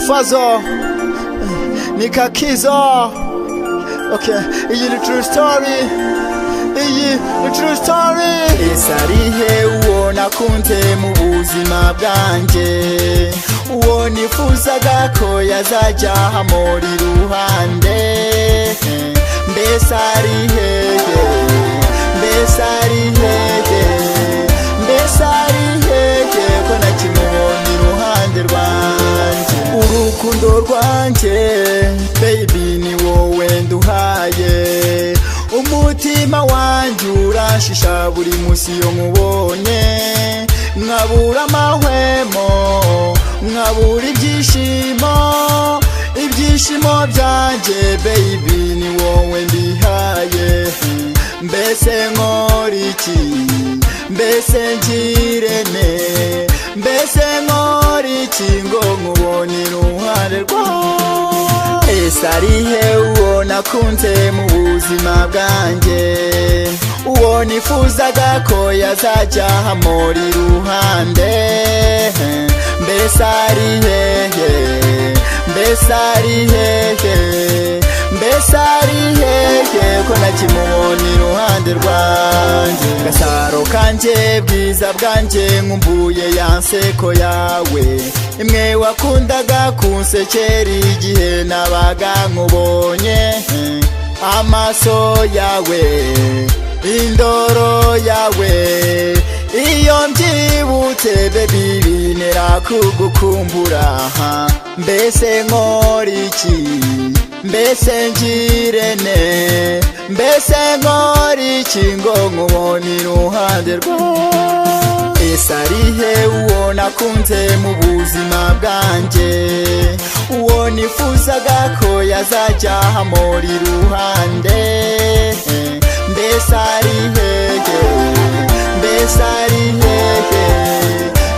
Fazo Nikakizo. Okay, iyi ni true story. Iyi ni true story. Esarihe uwo nakunze mu buzima bwanje, uwo nifuzaga ko yazajya hamuri ruhande. Mbesarihe, mbesarihe, mbesarihe ko nakimubona iruhande rwanje. Urukundo rwanje baby ni wowe nduhaye, umutima wanje urashisha buri musi yo mubonye. Nkabura amahwemo, nkabura ibyishimo, ibyishimo byanje baby ni wowe mbihaye. Mbese nkoriki, mbese ngirene, mbese nkoriki ngo nkubone iruhande rwawe. Esarihe uwo nakunze mu buzima bwanje, uwo nifuzaga ko yazajya hamuri iruhande. Mbesarihe, mbesarihe, mbesarihe ko nakimubona iruhande rwanje. Gasaro kanje bwiza bwanje nkumbuye ya nseko yawe, imwe wakundaga kunsekera igihe nabaga nkubonye. Amaso yawe, indoro yawe, iyo mbyibutse baby bintera kugukumbura. Mbese nkoriki, mbese ngirene, mbese nkoriki ngo nkubone iruhande rwawe. Esarihe uwo nakunze mu buzima bwanje, uwo nifuzaga ko yazajya hamuri iruhande. Mbesarihe, mbesarihe,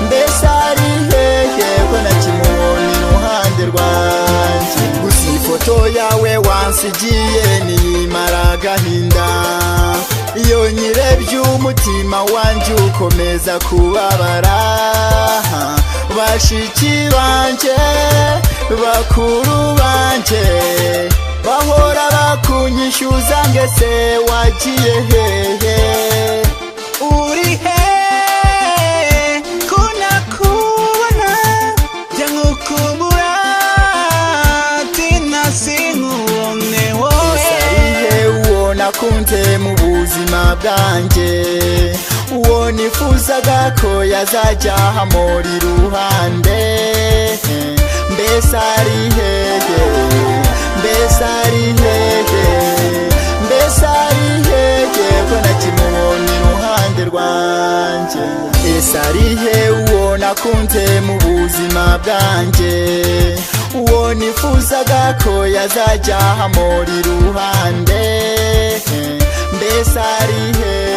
mbesarihe ko nakimubona iruhande rwanje. Gusa ifoto yawe wansigiye niyimara agahinda, iyo nyirebye umutima wanje ukomeza kubabara. Bashiki banje, bakuru banje, bahora bakunyishyuza ngese wagiye hehe. Uri he kunakubona jya nkukumbura tina sinkubone wowe. Esarihe uwo nakunze mu buzima bwanje, uwo nifuzaga ko yazajya hamuri iruhande. Mbesarihe, mbesarihe, mbesarihe ko nakimubona iruhande rwanje. Esarihe uwo nakunze mu buzima bwanje, uwo nifuzaga ko yazajya hamuri iruhande. Mbesarihe.